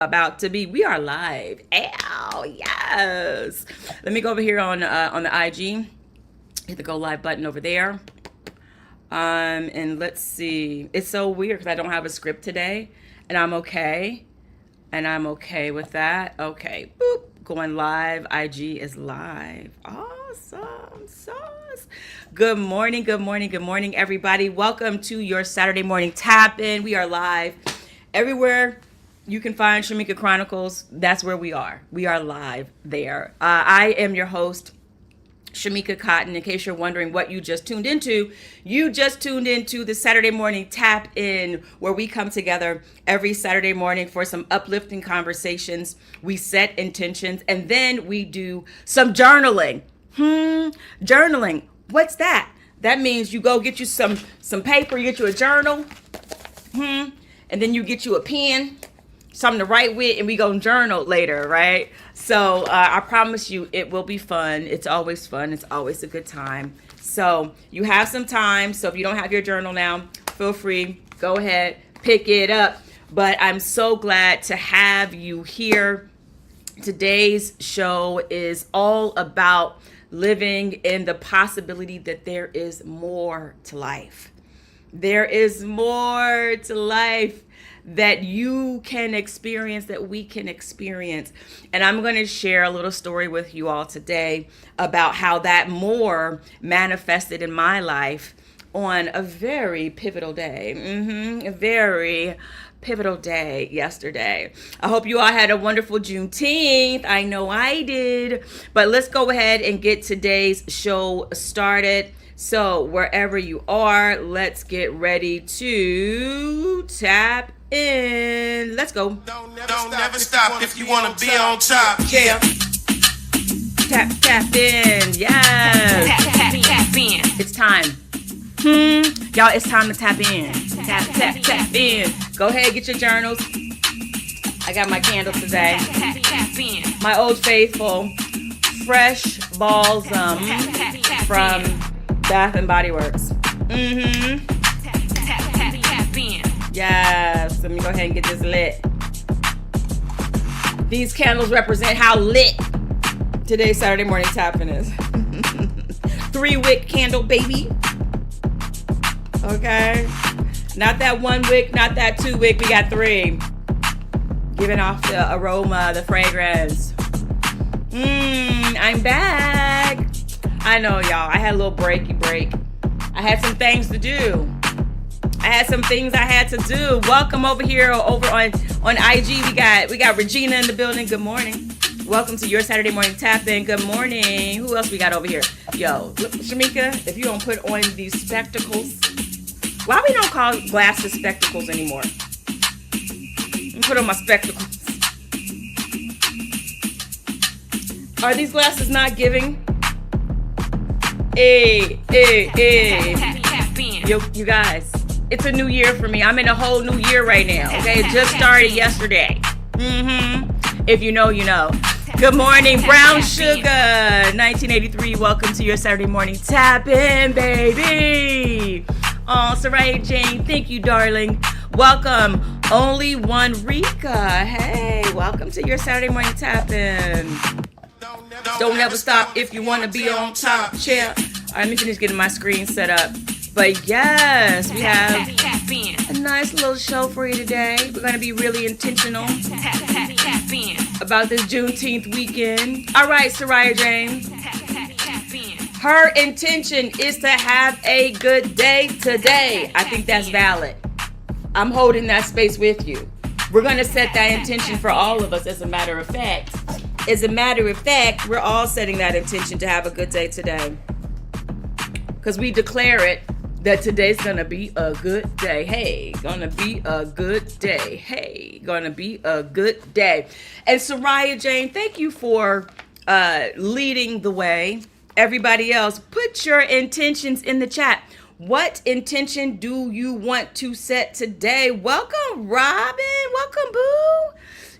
About to be. We are live. Ow, yes. Let me go over here on the IG. Hit the go live button over there. And let's see. It's so weird because I don't have a script today, and I'm okay. And I'm okay with that. Okay, boop. Going live. IG is live. Awesome sauce. Good morning, good morning, good morning, everybody. Welcome to your Saturday morning tap in. We are live everywhere you can find Shamika Chronicles. That's where we are. We are live there. I am your host, Shamika Cotton. In case you're wondering what you just tuned into the Saturday morning tap in, where we come together every Saturday morning for some uplifting conversations. We set intentions and then we do some journaling. Journaling. What's that? That means you go get you some paper, you get you a journal, and then you get you a pen, something to write with, and we go journal later, right? So I promise you it will be fun. It's always fun. It's always a good time. So you have some time. So if you don't have your journal now, feel free. Go ahead, pick it up. But I'm so glad to have you here. Today's show is all about living in the possibility that there is more to life. There is more to life that you can experience, that we can experience. And I'm going to share a little story with you all today about how that more manifested in my life on a very pivotal day. A very pivotal day yesterday. I hope you all had a wonderful Juneteenth. I know I did. But let's go ahead and get today's show started. So wherever you are, let's get ready to tap in. Let's go. Don't never stop if you want to be on top. Yeah. Tap in. Yes. Tap in. It's time. Y'all, it's time to tap in. Tap in. Go ahead, get your journals. I got my candle today. Tap in. My Old Faithful Fresh Balsam from Bath and Body Works. Tap in. Yes. Let me go ahead and get this lit. These candles represent how lit today's Saturday morning tapping is. 3-wick candle, baby. Okay. Not that 1 wick, not that 2 wick. We got 3. Giving off the aroma, the fragrance. I'm back. I know, y'all. I had a little break. I had some things to do. Welcome over here over on IG. We got Regina in the building. Good morning. Welcome to your Saturday morning tap in. Good morning. Who else we got over here? Yo, look, Shamika, if you don't put on these spectacles. Why we don't call glasses spectacles anymore? Let me put on my spectacles. Are these glasses not giving? Hey. Tap in. You guys, it's a new year for me. I'm in a whole new year right now. Okay, it just started yesterday. If you know, you know. Good morning, Brown Sugar 1983. Welcome to your Saturday morning tap in, baby. Oh, Soraya Jane, thank you, darling. Welcome, Only One Rika. Hey, welcome to your Saturday morning tap in. Don't ever stop if you want to be on top. Chair. All right, let me finish getting my screen set up. But yes, we have a nice little show for you today. We're going to be really intentional about this Juneteenth weekend. All right, Soraya Jane. Her intention is to have a good day today. I think that's valid. I'm holding that space with you. We're going to set that intention for all of us, as a matter of fact. We're all setting that intention to have a good day today. Because we declare it that today's going to be a good day. Hey, going to be a good day. Hey, going to be a good day. And Soraya Jane, thank you for leading the way. Everybody else, put your intentions in the chat. What intention do you want to set today? Welcome, Robin. Welcome, Boo.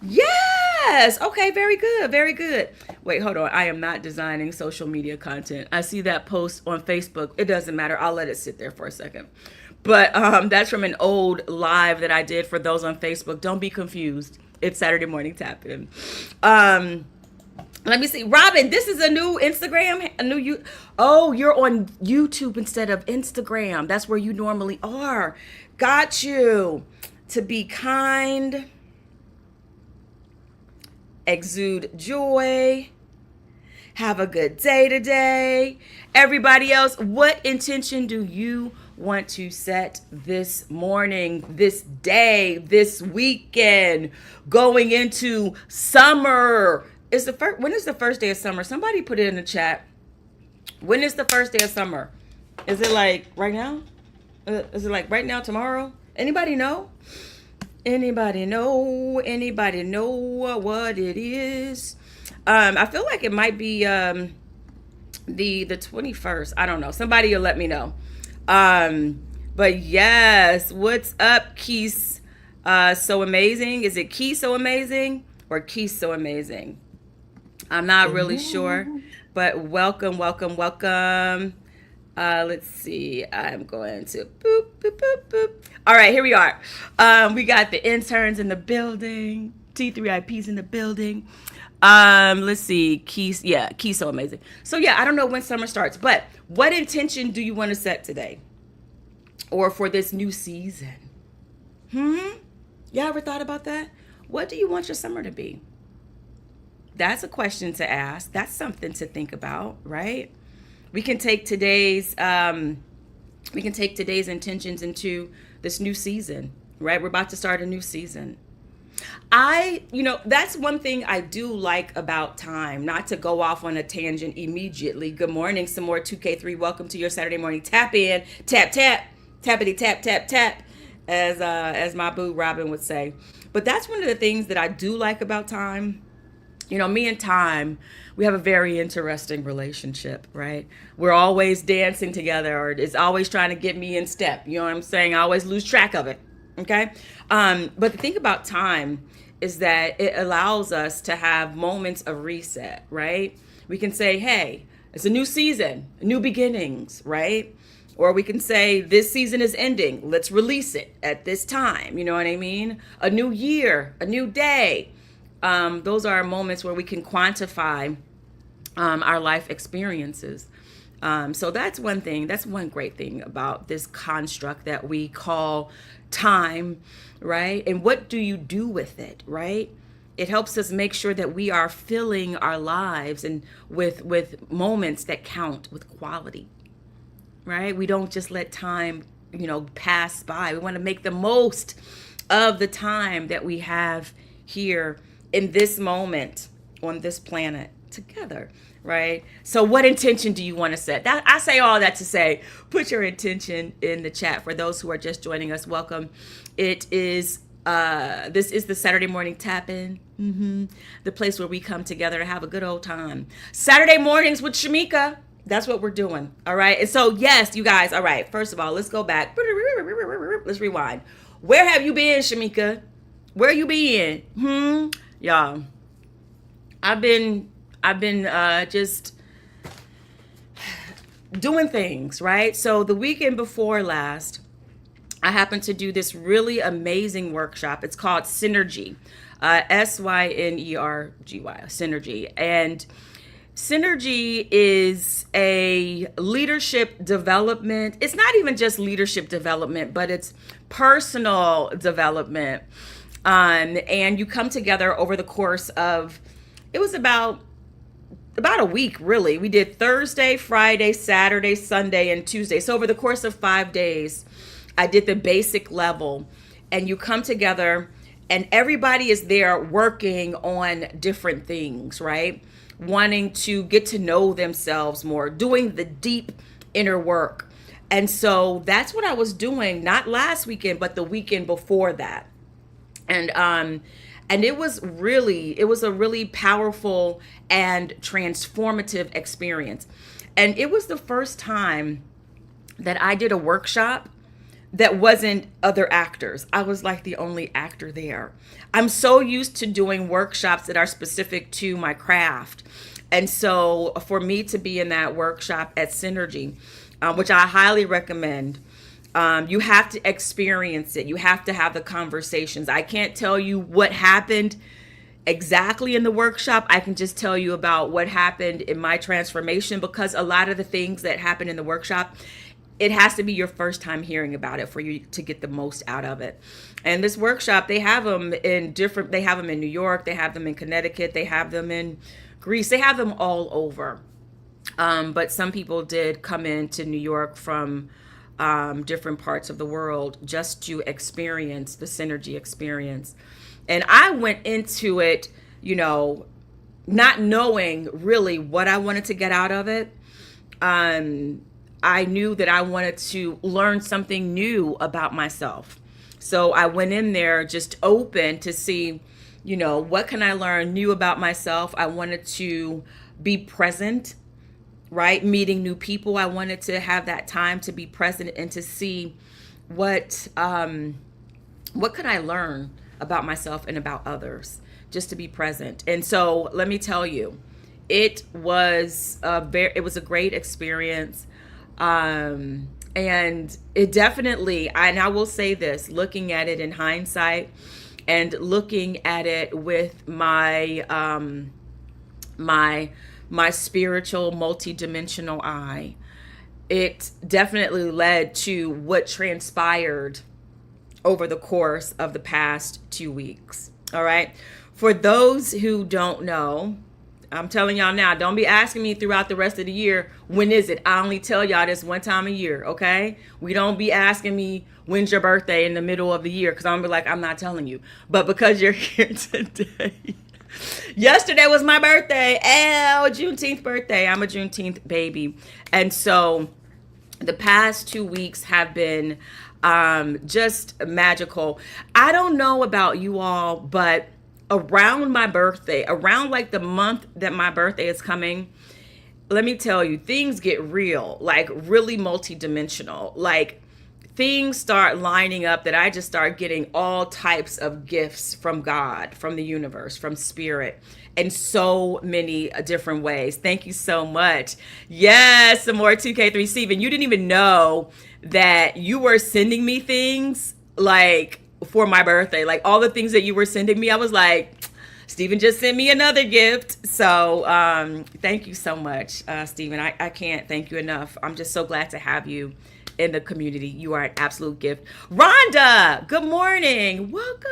Yes. Okay, very good. Very good. Wait, hold on. I am not designing social media content. I see that post on Facebook. It doesn't matter. I'll let it sit there for a second. But that's from an old live that I did for those on Facebook. Don't be confused. It's Saturday morning tap in. Let me see. Robin, this is a new Instagram, oh, you're on YouTube instead of Instagram. That's where you normally are. Got you. To be kind, exude joy, have a good day today. Everybody else, what intention do you want to set this morning, this day, this weekend, going into summer? When is the first day of summer? Somebody put it in the chat. When is the first day of summer? Is it like right now? Is it like right now, tomorrow? Anybody know? Anybody know? Anybody know what it is? I feel like it might be the 21st. I don't know. Somebody will let me know. But yes, what's up, Keys? So amazing. Is it Key so amazing or Key so amazing? I'm not really sure, but welcome. Let's see. I'm going to boop, boop, boop, boop. All right, here we are. We got the interns in the building, T3IPs in the building. Let's see. Keys so amazing. So yeah, I don't know when summer starts, but what intention do you want to set today? Or for this new season? Y'all ever thought about that? What do you want your summer to be? That's a question to ask. That's something to think about, right? We can take today's intentions into this new season, right? We're about to start a new season. That's one thing I do like about time, not to go off on a tangent immediately. Good morning, some more 2K3. Welcome to your Saturday morning tap in, tap, tappity, tap, tap, tap, as my boo Robin would say. But that's one of the things that I do like about time. Me and time, we have a very interesting relationship, right? We're always dancing together, or it's always trying to get me in step. You know what I'm saying? I always lose track of it. Okay. But the thing about time is that it allows us to have moments of reset, right? We can say, hey, it's a new season, new beginnings, right? Or we can say this season is ending. Let's release it at this time. You know what I mean? A new year, a new day. Those are moments where we can quantify our life experiences. So that's one thing. That's one great thing about this construct that we call time, right? And what do you do with it, right? It helps us make sure that we are filling our lives and with moments that count, with quality, right? We don't just let time, pass by. We want to make the most of the time that we have here in this moment on this planet together, right? So what intention do you want to set? I say all that to say, put your intention in the chat. For those who are just joining us, welcome. It is, this is the Saturday morning tap-in, the place where we come together to have a good old time. Saturday mornings with Shamika. That's what we're doing, all right? And so, yes, you guys, all right, first of all, let's go back. Let's rewind. Where have you been, Shamika? Where you been? Y'all, I've been just doing things, right? So the weekend before last, I happened to do this really amazing workshop. It's called Synergy, Synergy, Synergy. And Synergy is a leadership development. It's not even just leadership development, but it's personal development. And you come together over the course of, it was about a week, really. We did Thursday, Friday, Saturday, Sunday, and Tuesday. So over the course of 5 days, I did the basic level, and you come together and everybody is there working on different things, right? Wanting to get to know themselves more, doing the deep inner work. And so that's what I was doing, not last weekend, but the weekend before that. And it was a really powerful and transformative experience. And it was the first time that I did a workshop that wasn't other actors. I was like the only actor there. I'm so used to doing workshops that are specific to my craft. And so for me to be in that workshop at Synergy, which I highly recommend, You have to experience it. You have to have the conversations. I can't tell you what happened exactly in the workshop. I can just tell you about what happened in my transformation, because a lot of the things that happen in the workshop, it has to be your first time hearing about it for you to get the most out of it. And this workshop, they have them in New York, they have them in Connecticut, they have them in Greece, they have them all over. But some people did come into New York from different parts of the world just to experience the synergy experience. And I went into it, not knowing really what I wanted to get out of it. I knew that I wanted to learn something new about myself. So I went in there just open to see, what can I learn new about myself? I wanted to be present, right? Meeting new people. I wanted to have that time to be present and to see what could I learn about myself and about others, just to be present. And so let me tell you, it was a great experience. And it definitely, and I will say this, looking at it in hindsight and looking at it with my spiritual multidimensional eye, it definitely led to what transpired over the course of the past 2 weeks. All right. For those who don't know, I'm telling y'all now, don't be asking me throughout the rest of the year, when is it? I only tell y'all this one time a year, okay? We don't be asking me, when's your birthday in the middle of the year? Because I'm going to be like, I'm not telling you. But because you're here today. Yesterday was my birthday. Juneteenth birthday. I'm a Juneteenth baby. And so the past 2 weeks have been just magical. I don't know about you all, but around my birthday, around like the month that my birthday is coming, let me tell you, things get real, like really multidimensional. Like things start lining up that I just start getting all types of gifts from God, from the universe, from spirit, in so many different ways. Thank you so much. Yes, some more 2K3 Steven. You didn't even know that you were sending me things like for my birthday, like all the things that you were sending me. I was like, Steven just sent me another gift. So thank you so much, Steven. I can't thank you enough. I'm just so glad to have you in the community. You are an absolute gift. Rhonda, good morning. Welcome.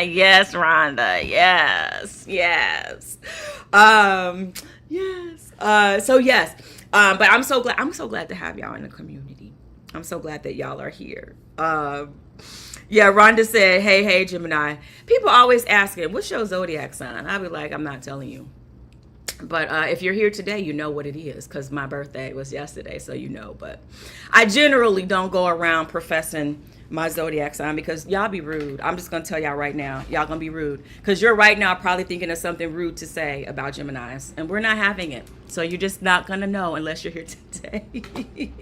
Yes, Rhonda. Yes. Yes. So yes. But I'm so glad to have y'all in the community. I'm so glad that y'all are here. Yeah, Rhonda said, hey, Gemini. People always asking, what's your zodiac sign? I'll be like, I'm not telling you. But if you're here today, you know what it is, because my birthday was yesterday, so you know. But I generally don't go around professing my zodiac sign because y'all be rude. I'm just going to tell y'all right now, y'all going to be rude. Because you're right now probably thinking of something rude to say about Geminis, and we're not having it. So you're just not going to know unless you're here today.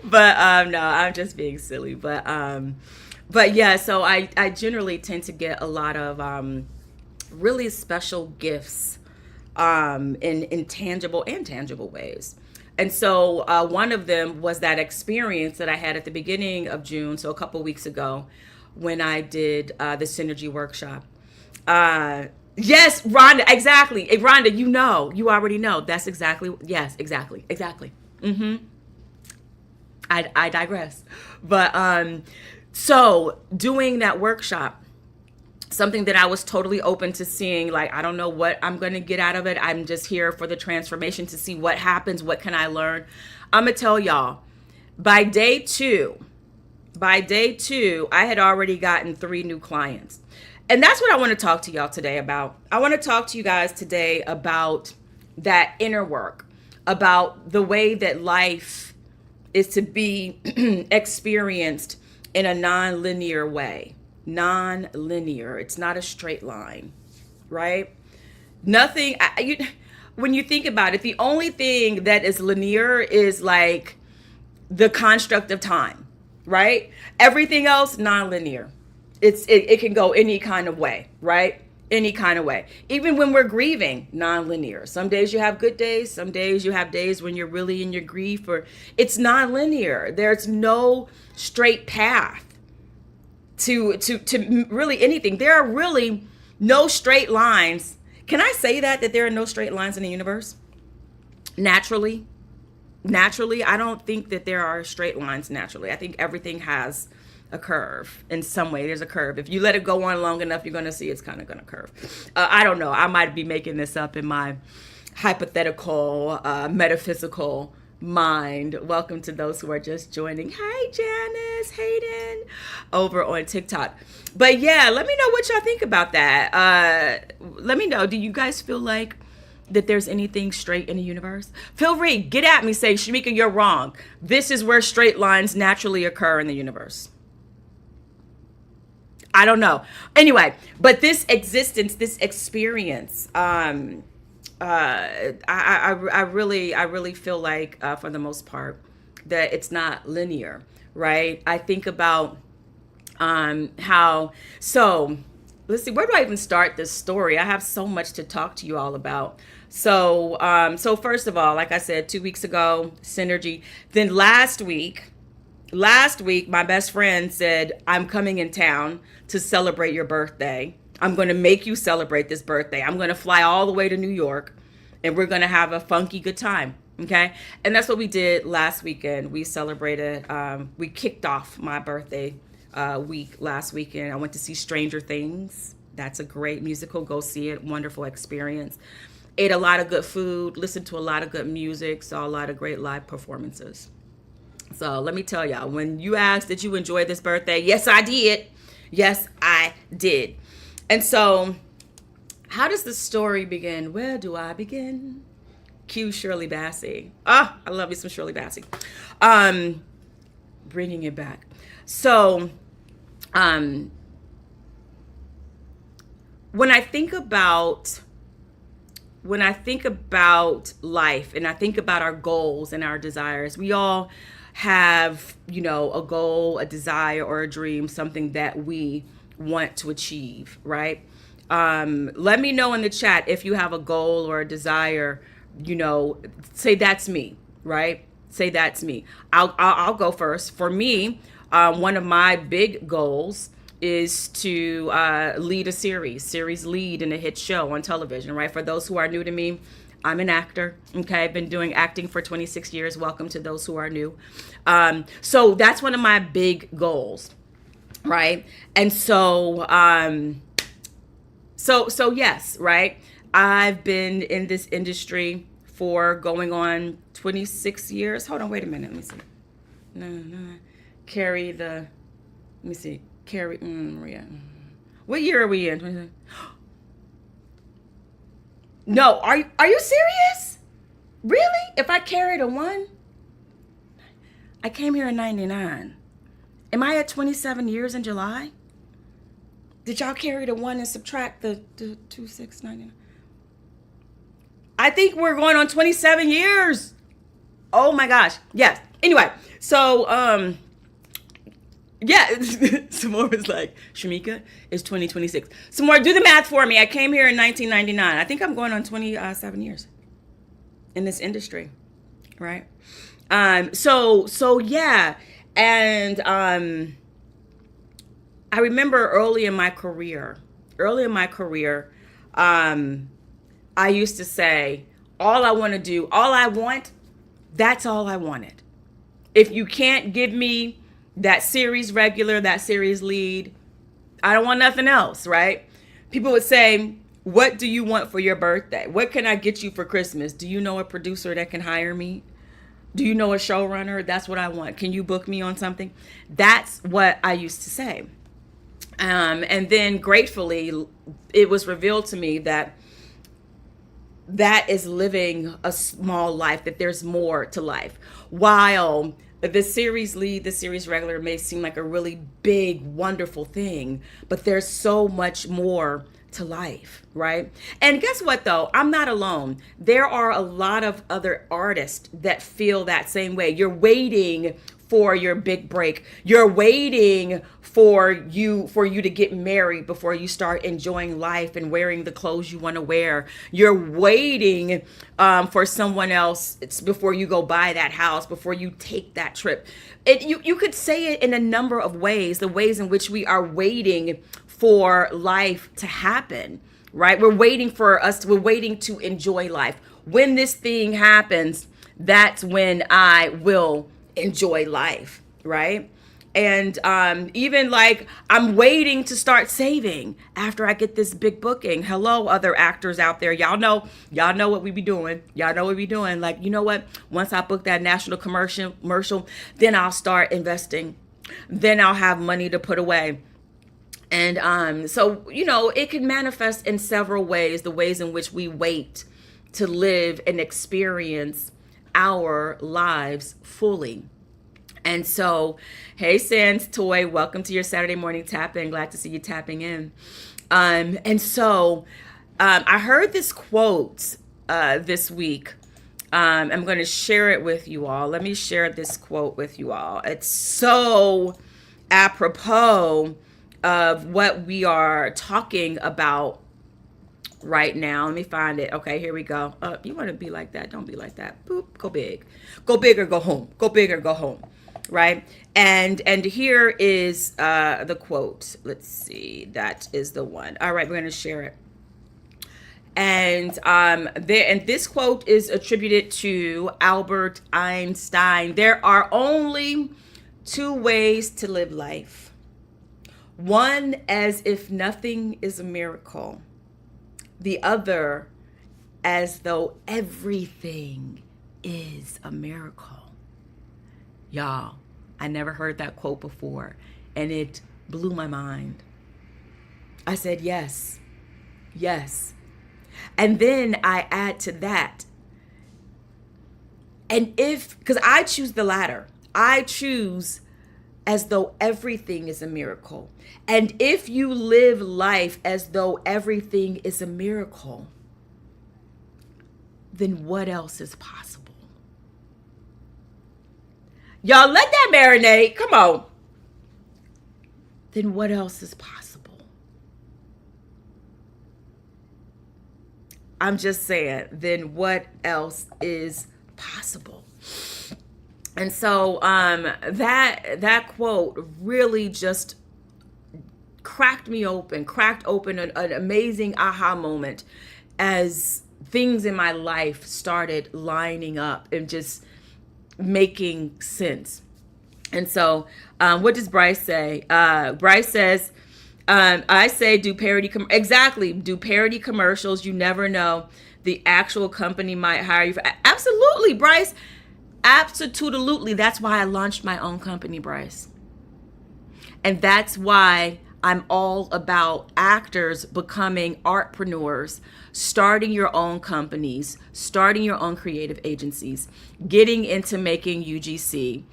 But no, I'm just being silly. But yeah, so I generally tend to get a lot of really special gifts in tangible and tangible ways. And so one of them was that experience that I had at the beginning of June, so a couple weeks ago, when I did the Synergy Workshop. Yes, Rhonda, exactly. Rhonda, you already know. That's exactly, yes, exactly. Mm-hmm. I digress. But so doing that workshop, something that I was totally open to seeing, like, I don't know what I'm going to get out of it. I'm just here for the transformation to see what happens. What can I learn? I'm going to tell y'all, by day two, I had already gotten 3 new clients. And that's what I want to talk to y'all today about. I want to talk to you guys today about that inner work, about the way that life is to be experienced in a non-linear way. Non-linear. It's not a straight line, right? Nothing. When you think about it, the only thing that is linear is like the construct of time, right? Everything else, non-linear. It can go any kind of way, right? any kind of way. Even when we're grieving, non-linear. Some days you have good days. Some days you have days when you're really in your grief, or it's non-linear. There's no straight path to really anything. There are really no straight lines. Can I say that there are no straight lines in the universe? Naturally, I don't think that there are straight lines naturally. I think everything has a curve in some way. There's a curve. If you let it go on long enough, you're going to see it's kind of going to curve. I don't know. I might be making this up in my hypothetical, metaphysical mind. Welcome to those who are just joining. Hey, Janice, Hayden, over on TikTok. But yeah, let me know what y'all think about that. Let me know. Do you guys feel like that there's anything straight in the universe? Feel free, get at me, say, Shamika, you're wrong. This is where straight lines naturally occur in the universe. I don't know. Anyway, but this existence, this experience, I really feel like, for the most part, that it's not linear, right? I think about so let's see, where do I even start this story? I have so much to talk to you all about. So first of all, like I said, 2 weeks ago, Synergy. Then last week, my best friend said, I'm coming in town to celebrate your birthday. I'm going to make you celebrate this birthday. I'm going to fly all the way to New York and we're going to have a funky good time. Okay. And that's what we did last weekend. We celebrated, we kicked off my birthday week last weekend. I went to see Stranger Things. That's a great musical. Go see it. Wonderful experience. Ate a lot of good food, listened to a lot of good music, saw a lot of great live performances. So let me tell y'all, when you asked, did you enjoy this birthday? Yes, I did. Yes, I did. And so how does the story begin? Where do I begin? Cue Shirley Bassey. Ah, I love me some Shirley Bassey. Bringing it back. So when I think about life and I think about our goals and our desires, we all have, a goal, a desire, or a dream, something that we want to achieve, right? Let me know in the chat if you have a goal or a desire, say that's me, right? Say that's me. I'll go first. For me, one of my big goals is to lead a series lead in a hit show on television, right? For those who are new to me, I'm an actor, okay? I've been doing acting for 26 years. Welcome to those who are new. So that's one of my big goals, right? And so yes, right? I've been in this industry for going on 26 years. Hold on, wait a minute. Let me see. Let me see. Maria. What year are we in? No, are you serious? Really? If I carried a 1? I came here in 99. Am I at 27 years in July? Did y'all carry the 1 and subtract the 2, 6, 99? I think we're going on 27 years. Oh my gosh. Yes. Anyway, so yeah, Samora was like, Shamika, it's 2026. Samora, do the math for me. I came here in 1999. I think I'm going on 27 years in this industry, right? So yeah, and I remember early in my career, I used to say, all I want, that's all I wanted. If you can't give me that series regular, that series lead, I don't want nothing else, right? People would say, what do you want for your birthday? What can I get you for Christmas? Do you know a producer that can hire me? Do you know a showrunner? That's what I want. Can you book me on something? That's what I used to say. And then gratefully, it was revealed to me that is living a small life, that there's more to life. While the series lead, the series regular may seem like a really big, wonderful thing, but there's so much more to life, right? And guess what though? I'm not alone. There are a lot of other artists that feel that same way. You're waiting for your big break. You're waiting for you to get married before you start enjoying life and wearing the clothes you want to wear. You're waiting for someone else before you go buy that house, before you take that trip. You could say it in a number of ways, the ways in which we are waiting for life to happen, right? We're waiting to enjoy life. When this thing happens, that's when I will enjoy life, right? And even like I'm waiting to start saving after I get this big booking. Hello, other actors out there. Y'all know what we be doing. Y'all know what we be doing. Like, you know what? Once I book that national commercial, then I'll start investing. Then I'll have money to put away. And so, it can manifest in several ways, the ways in which we wait to live and experience our lives fully. And so, hey, Sans Toy, welcome to your Saturday morning tap-in. Glad to see you tapping in. And so I heard this quote this week. I'm going to share it with you all. Let me share this quote with you all. It's so apropos of what we are talking about right now. Let me find it. Okay, here we go. You want to be like that? Don't be like that. Boop. Go big. Go big or go home. Go big or go home. Right? And here is the quote. Let's see. That is the one. All right, we're going to share it. And this quote is attributed to Albert Einstein. There are only two ways to live life. One as if nothing is a miracle. The other as though everything is a miracle. Y'all, I never heard that quote before, and it blew my mind. I said, yes. And then I add to that. And because I choose the latter, I choose as though everything is a miracle. And if you live life as though everything is a miracle, then what else is possible? Y'all let that marinate. Come on. Then what else is possible? I'm just saying, then what else is possible? And so that quote really just cracked open an amazing aha moment as things in my life started lining up and just making sense. And so what does Bryce say? Bryce says, I say do parody commercials. You never know. The actual company might hire you. Absolutely, Bryce. Absolutely. That's why I launched my own company, Bryce. And that's why I'm all about actors becoming artpreneurs, starting your own companies, starting your own creative agencies, getting into making UGC.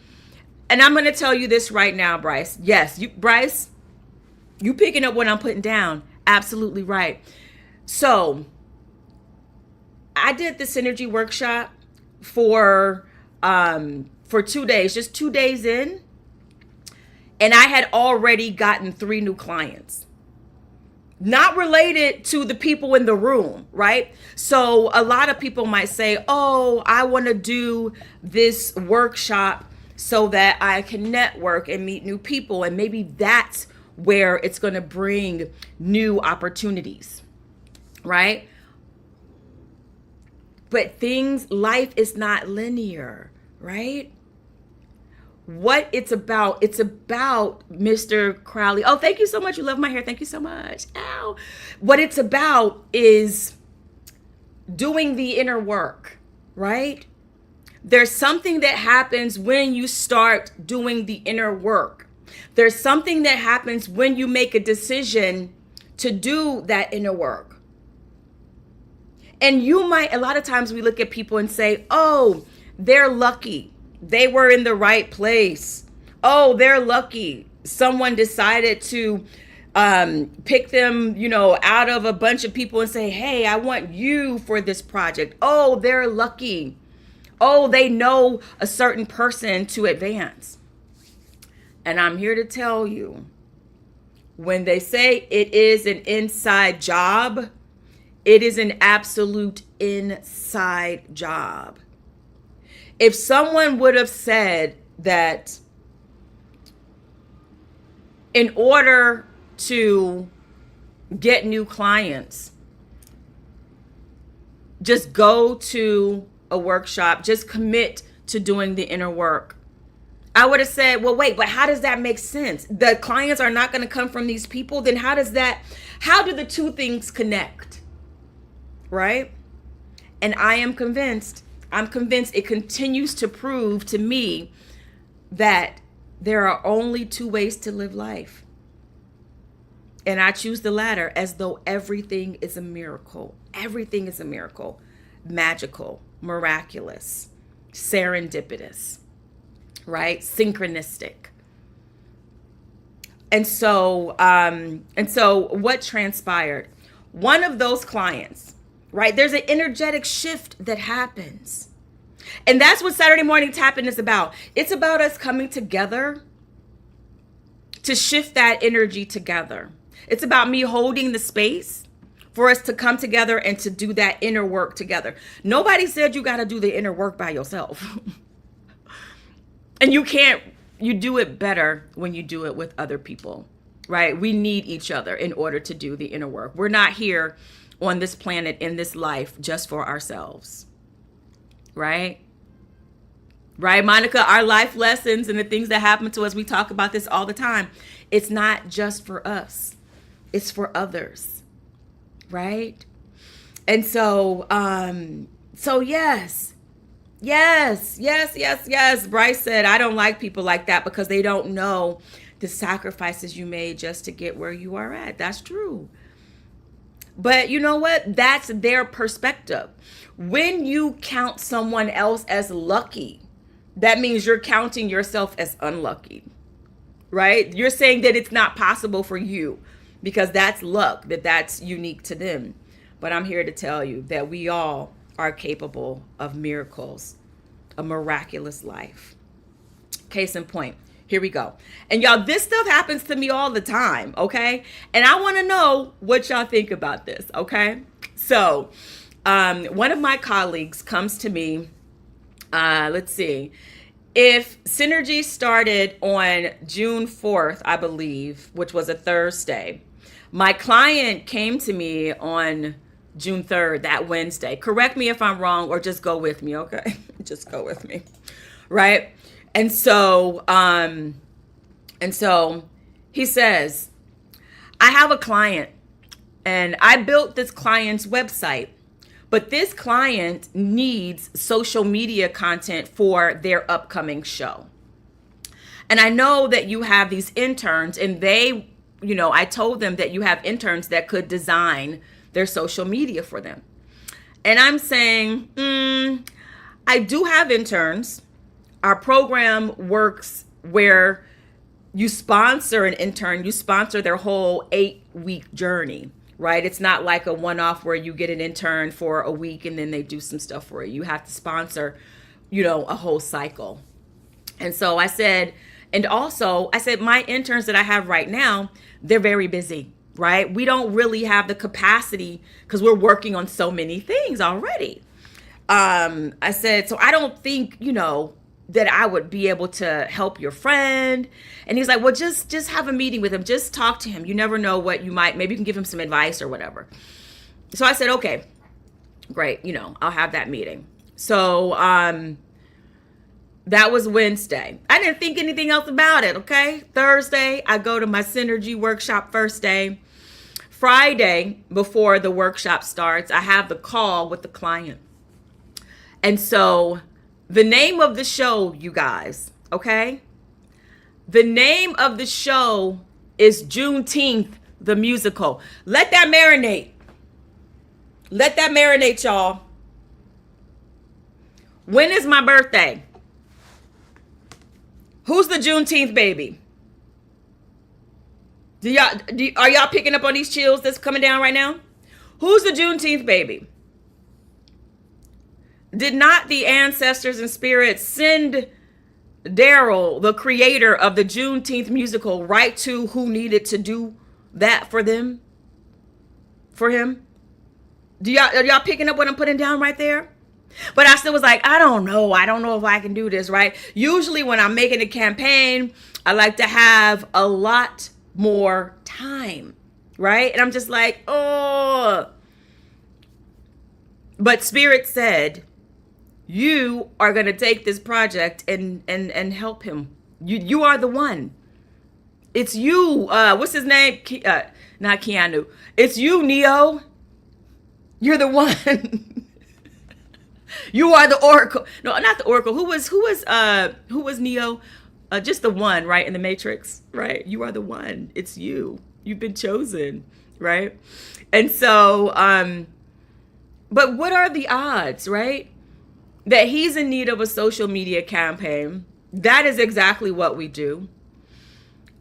And I'm going to tell you this right now, Bryce. Yes, Bryce, you picking up what I'm putting down. Absolutely right. So I did the Synergy workshop for 2 days, just 2 days in. And I had already gotten 3 new clients, not related to the people in the room, right? So a lot of people might say, oh, I want to do this workshop so that I can network and meet new people. And maybe that's where it's going to bring new opportunities, right? But life is not linear, right? What it's about Mr. Crowley. Oh, thank you so much. You love my hair. Thank you so much. Ow. What it's about is doing the inner work, right? There's something that happens when you start doing the inner work. There's something that happens when you make a decision to do that inner work. And a lot of times we look at people and say, oh, they're lucky. They were in the right place. Oh, they're lucky. Someone decided to pick them, out of a bunch of people and say, hey, I want you for this project. Oh, they're lucky. Oh, they know a certain person to advance. And I'm here to tell you, when they say it is an inside job, it is an absolute inside job. If someone would have said that in order to get new clients, just go to a workshop, just commit to doing the inner work, I would have said, well, wait, but how does that make sense? The clients are not going to come from these people. Then how do the two things connect? Right? And I'm convinced it continues to prove to me that there are only two ways to live life. And I choose the latter, as though everything is a miracle. Everything is a miracle. Magical, miraculous, serendipitous, right? Synchronistic. And so what transpired? One of those clients, right? There's an energetic shift that happens. And that's what Saturday Morning Tap-In is about. It's about us coming together to shift that energy together. It's about me holding the space for us to come together and to do that inner work together. Nobody said you got to do the inner work by yourself. And you do it better when you do it with other people, right? We need each other in order to do the inner work. We're not here on this planet, in this life, just for ourselves, right? Right, Monica, our life lessons and the things that happen to us, we talk about this all the time. It's not just for us. It's for others, right? And so, yes. Bryce said, I don't like people like that because they don't know the sacrifices you made just to get where you are at. That's true. But you know what? That's their perspective. When you count someone else as lucky, that means you're counting yourself as unlucky, right? You're saying that it's not possible for you because that's luck, that's unique to them. But I'm here to tell you that we all are capable of miracles, a miraculous life. Case in point, here we go. And y'all, this stuff happens to me all the time, okay? And I want to know what y'all think about this, okay? So, one of my colleagues comes to me, let's see, if Synergy started on June 4th, I believe, which was a Thursday, my client came to me on June 3rd, that Wednesday. Correct me if I'm wrong, or just go with me, okay? Just go with me, right? And so he says, I have a client and I built this client's website, but this client needs social media content for their upcoming show. And I know that you have these interns, and they, I told them that you have interns that could design their social media for them. And I'm saying, I do have interns. Our program works where you sponsor an intern, you sponsor their whole 8-week journey, right? It's not like a one-off where you get an intern for a week and then they do some stuff for you. You have to sponsor, a whole cycle. And so I said, my interns that I have right now, they're very busy, right? We don't really have the capacity because we're working on so many things already. I said, so I don't think, that I would be able to help your friend. And he's like, well, just have a meeting with him. Just talk to him. You never know what maybe you can give him some advice or whatever. So I said, okay, great. I'll have that meeting. So, that was Wednesday. I didn't think anything else about it. Okay. Thursday, I go to my Synergy workshop first day. Friday, before the workshop starts, I have the call with the client. And so the name of the show, you guys, okay? The name of the show is Juneteenth, the musical. Let that marinate. Let that marinate, y'all. When is my birthday? Who's the Juneteenth baby? Are y'all picking up on these chills that's coming down right now? Who's the Juneteenth baby? Did not the ancestors and spirits send Daryl, the creator of the Juneteenth musical, write to who needed to do that for them, for him? Are y'all picking up what I'm putting down right there? But I still was like, I don't know if I can do this, right? Usually when I'm making a campaign, I like to have a lot more time, right? And I'm just like, oh. But Spirit said, you are going to take this project and help him. You are the one. It's you. What's his name? Not Keanu. It's you, Neo. You're the one. You are the Oracle. No, not the Oracle. Who was Neo? Just the one, right? In the Matrix, right? You are the one. It's you. You've been chosen, right? And so, but what are the odds, right? That he's in need of a social media campaign. That is exactly what we do.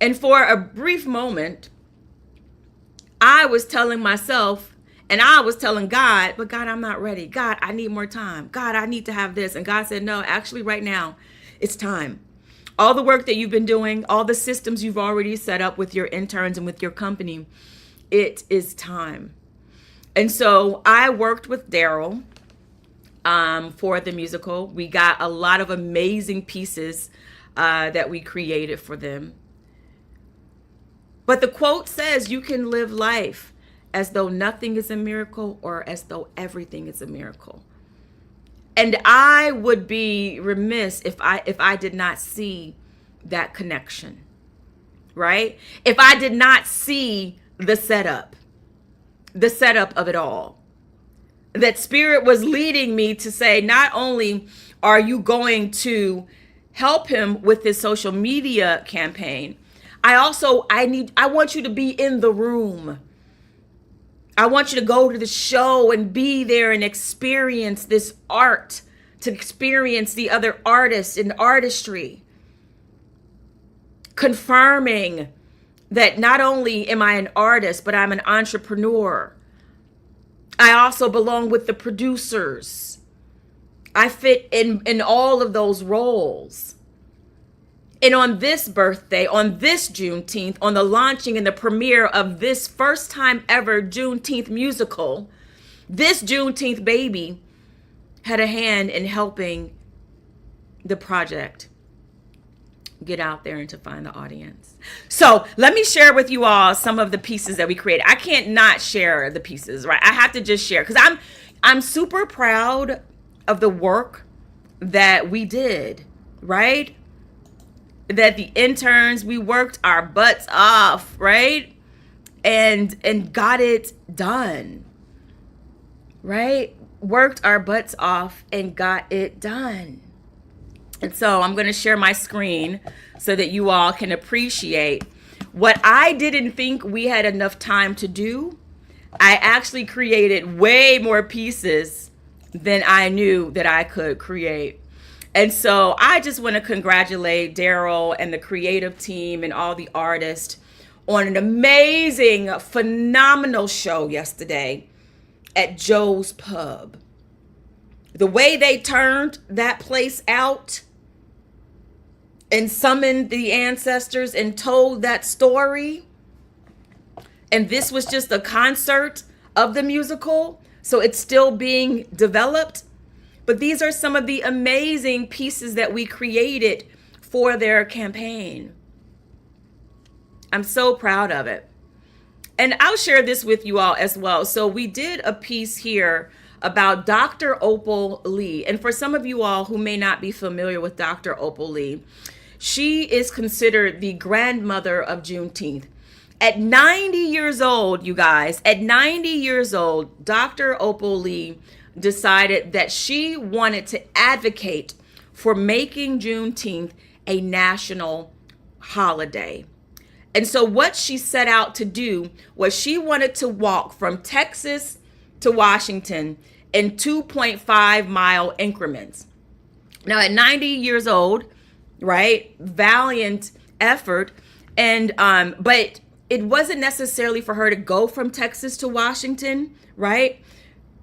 And for a brief moment, I was telling myself, and I was telling God, but God, I'm not ready. God, I need more time. God, I need to have this. And God said, no, actually right now, it's time. All the work that you've been doing, all the systems you've already set up with your interns and with your company, it is time. And so I worked with Daryl for the musical. We got a lot of amazing pieces that we created for them. But the quote says you can live life as though nothing is a miracle or as though everything is a miracle. And I would be remiss if I did not see that connection, right? If I did not see the setup of it all. That Spirit was leading me to say, not only are you going to help him with his social media campaign, I want you to be in the room. I want you to go to the show and be there and experience this art, to experience the other artists and artistry. Confirming that not only am I an artist, but I'm an entrepreneur. I also belong with the producers. I fit in all of those roles. And on this birthday, on this Juneteenth, on the launching and the premiere of this first time ever Juneteenth musical, this Juneteenth baby had a hand in helping the project get out there and to find the audience. So let me share with you all some of the pieces that we created. I can't not share the pieces, right? I have to just share because I'm super proud of the work that we did, right? That the interns, we worked our butts off, right? And got it done, right? Worked our butts off and got it done. And so I'm going to share my screen so that you all can appreciate what I didn't think we had enough time to do. I actually created way more pieces than I knew that I could create. And so I just want to congratulate Daryl and the creative team and all the artists on an amazing, phenomenal show yesterday at Joe's Pub. The way they turned that place out and summoned the ancestors and told that story. And this was just a concert of the musical, so it's still being developed. But these are some of the amazing pieces that we created for their campaign. I'm so proud of it. And I'll share this with you all as well. So we did a piece here about Dr. Opal Lee. And for some of you all who may not be familiar with Dr. Opal Lee, she is considered the grandmother of Juneteenth. At 90 years old, you guys, at 90 years old, Dr. Opal Lee decided that she wanted to advocate for making Juneteenth a national holiday. And so what she set out to do was she wanted to walk from Texas to Washington in 2.5 mile increments. Now at 90 years old, right, valiant effort, and but it wasn't necessarily for her to go from Texas to Washington, right?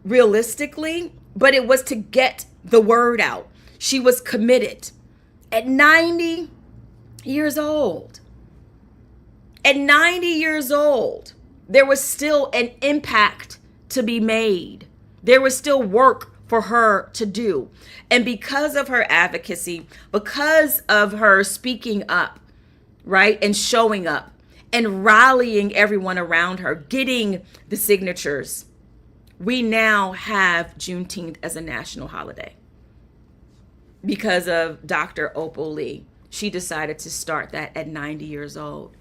Realistically, but it was to get the word out. She was committed. At 90 years old. At 90 years old, there was still an impact to be made. There was still work for her to do. And because of her advocacy, because of her speaking up, right, and showing up and rallying everyone around her, getting the signatures, we now have Juneteenth as a national holiday. Because of Dr. Opal Lee, she decided to start that at 90 years old.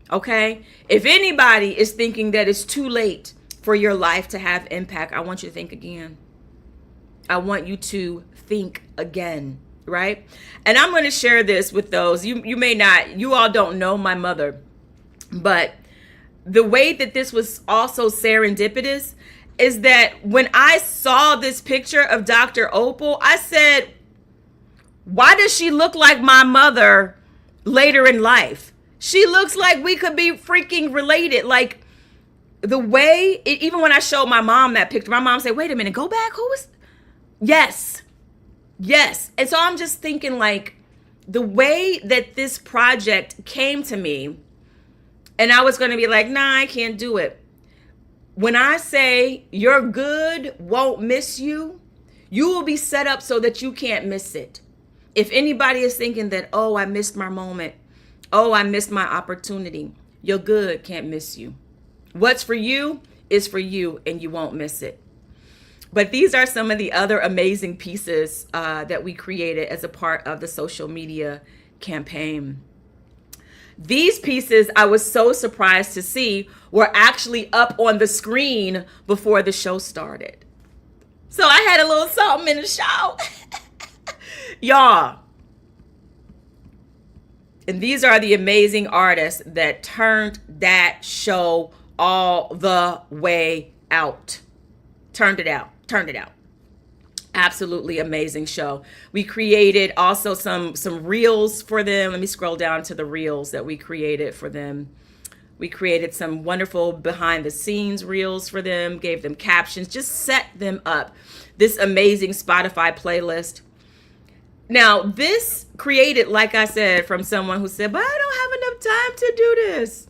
Okay? If anybody is thinking that it's too late for your life to have impact, I want you to think again. I want you to think again, right? And I'm going to share this with those. You may not, you all don't know my mother, but the way that this was also serendipitous is that when I saw this picture of Dr. Opal, I said, why does she look like my mother later in life? She looks like we could be freaking related. Like the way, even when I showed my mom that picture, my mom said, wait a minute, go back. Who was? Yes. And so I'm just thinking like the way that this project came to me, and I was going to be like, nah, I can't do it. When I say your good won't miss you, you will be set up so that you can't miss it. If anybody is thinking that, oh, I missed my moment, oh, I missed my opportunity, your good can't miss you. What's for you is for you, and you won't miss it. But these are some of the other amazing pieces that we created as a part of the social media campaign. These pieces I was so surprised to see were actually up on the screen before the show started. So I had a little something in the show. Y'all. And these are the amazing artists that turned that show all the way out. Turned it out. Absolutely amazing show. We created also some reels for them. Let me scroll down to the reels that we created for them. We created some wonderful behind the scenes reels for them, gave them captions, just set them up. This amazing Spotify playlist. Now, this created, like I said, from someone who said, but I don't have enough time to do this.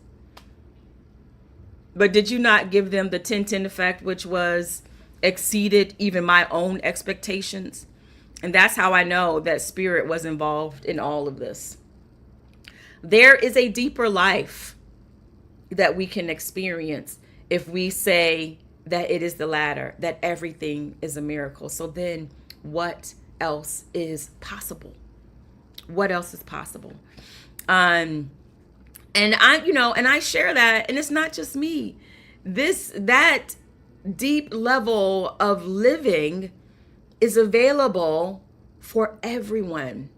But did you not give them the 10-10 effect, which was exceeded even my own expectations? And that's how I know that spirit was involved in all of this. There is a deeper life that we can experience if we say that it is the latter, that everything is a miracle. So then what else is possible? What else is possible? And I share that, and it's not just me. That deep level of living is available for everyone,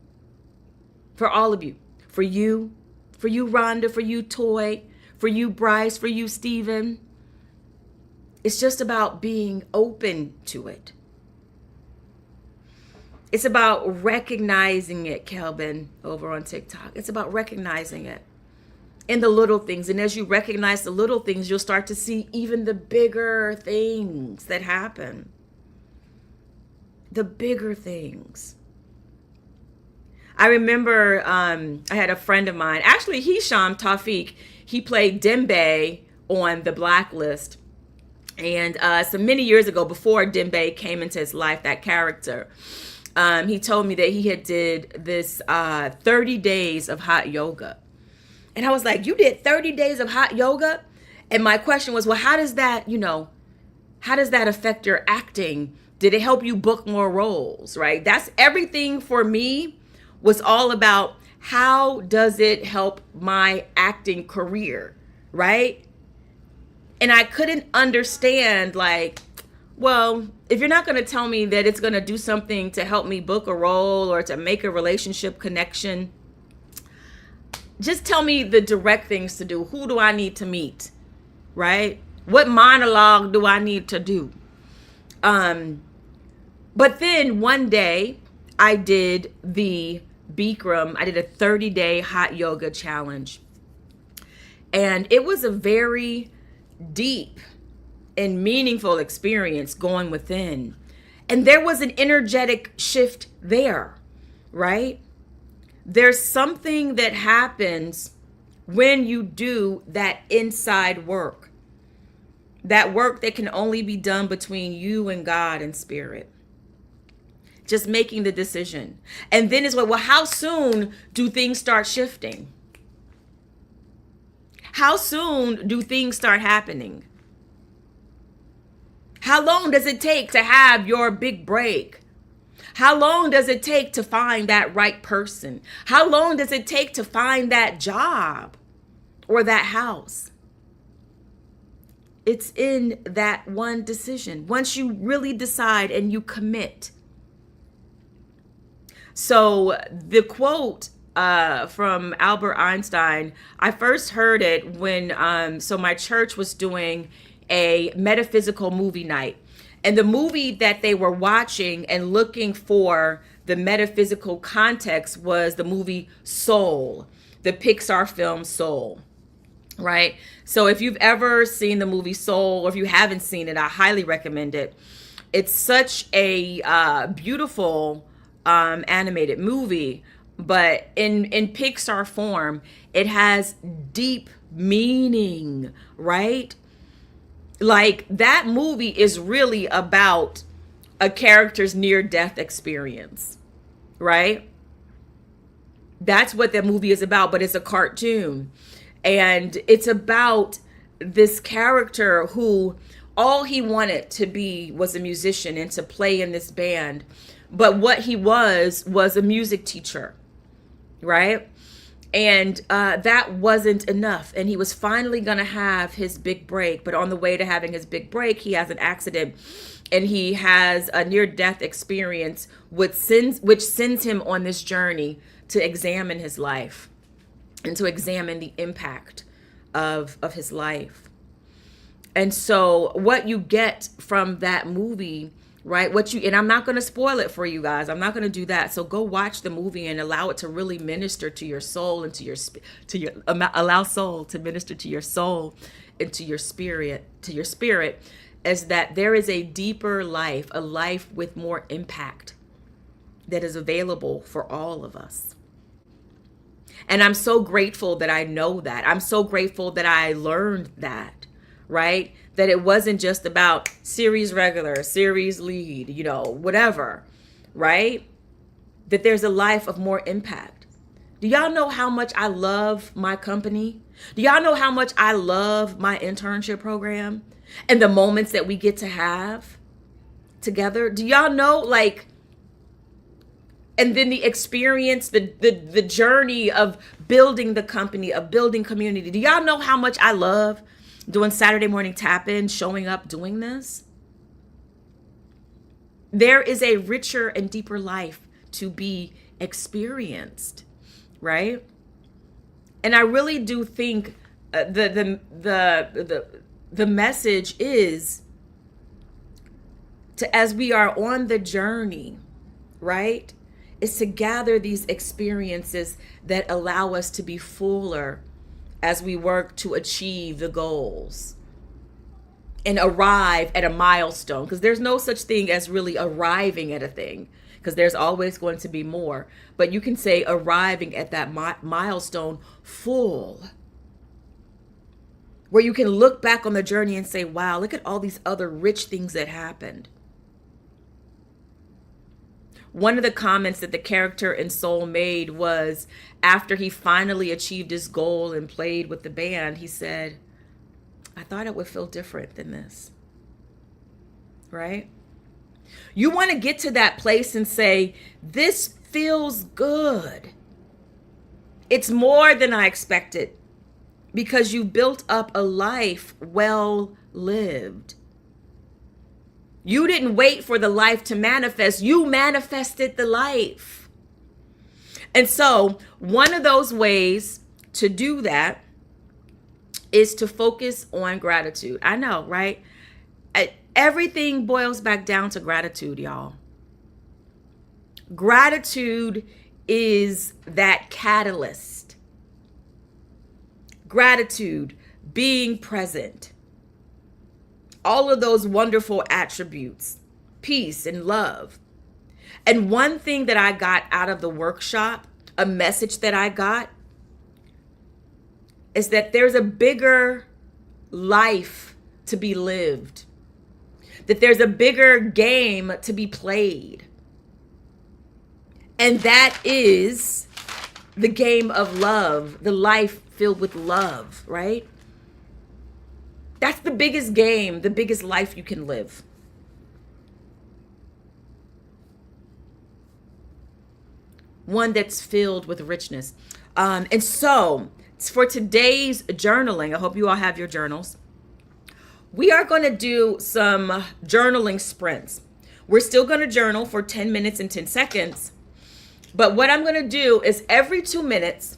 for all of you, for you, Rhonda, for you, Toy, for you, Bryce, for you, Stephen. It's just about being open to it. It's about recognizing it, Kelvin, over on TikTok. It's about recognizing it in the little things. And as you recognize the little things, you'll start to see even the bigger things that happen. The bigger things. I remember I had a friend of mine, actually Hisham Tawfiq, he played Dembe on The Blacklist. And so many years ago, before Dembe came into his life, that character, he told me that he had did this 30 days of hot yoga. And I was like, you did 30 days of hot yoga? And my question was, well, how does that affect your acting? Did it help you book more roles, right? That's everything for me was all about how does it help my acting career, right? And I couldn't understand, like, well, if you're not going to tell me that it's going to do something to help me book a role or to make a relationship connection, just tell me the direct things to do. Who do I need to meet, right? What monologue do I need to do? But then one day I did the Bikram. I did a 30-day hot yoga challenge. And it was a very deep and meaningful experience going within. And there was an energetic shift there, right? there's something that happens when you do that inside work. That work that can only be done between you and God and spirit. Just making the decision. And then it's like, well, how soon do things start shifting? How soon do things start happening? How long does it take to have your big break? How long does it take to find that right person? How long does it take to find that job or that house? It's in that one decision. Once you really decide and you commit. So the quote from Albert Einstein, I first heard it when, so my church was doing a metaphysical movie night. And the movie that they were watching and looking for the metaphysical context was the movie Soul, the Pixar film Soul, right? So if you've ever seen the movie Soul, or if you haven't seen it, I highly recommend it. It's such a beautiful animated movie, but in Pixar form, it has deep meaning, right? Like that movie is really about a character's near-death experience, right? That's what that movie is about, but it's a cartoon. And it's about this character who all he wanted to be was a musician and to play in this band. But what he was a music teacher, right? And that wasn't enough. And he was finally going to have his big break. But on the way to having his big break, he has an accident and he has a near-death experience which sends him on this journey to examine his life and to examine the impact of his life. And so what you get from that movie, right? And I'm not going to spoil it for you guys. I'm not going to do that. So go watch the movie and allow it to really minister to your soul and allow soul to minister to your soul and to your spirit, as that there is a deeper life, a life with more impact that is available for all of us. And I'm so grateful that I know that. I'm so grateful that I learned that, right? That it wasn't just about series regular, series lead, whatever, right? That there's a life of more impact. Do y'all know how much I love my company? Do y'all know how much I love my internship program and the moments that we get to have together? Do y'all know, and then the experience, the journey of building the company, of building community. Do y'all know how much I love doing Saturday morning tap-in, showing up, doing this? There is a richer and deeper life to be experienced, right? And I really do think the message is to, as we are on the journey, right, is to gather these experiences that allow us to be fuller as we work to achieve the goals and arrive at a milestone. Because there's no such thing as really arriving at a thing, because there's always going to be more. But you can say arriving at that milestone full, where you can look back on the journey and say, wow, look at all these other rich things that happened. One of the comments that the character in Soul made was, after he finally achieved his goal and played with the band, he said, I thought it would feel different than this. Right? You want to get to that place and say, this feels good. It's more than I expected, because you built up a life well lived. You didn't wait for the life to manifest. You manifested the life. And so one of those ways to do that is to focus on gratitude. I know, right? Everything boils back down to gratitude, y'all. Gratitude is that catalyst. Gratitude, being present. All of those wonderful attributes, peace and love. And one thing that I got out of the workshop a message that I got is that there's a bigger life to be lived, that there's a bigger game to be played. And that is the game of love, the life filled with love, right? That's the biggest game, the biggest life you can live. One that's filled with richness. And so for today's journaling, I hope you all have your journals. We are going to do some journaling sprints. We're still going to journal for 10 minutes and 10 seconds. But what I'm going to do is every 2 minutes,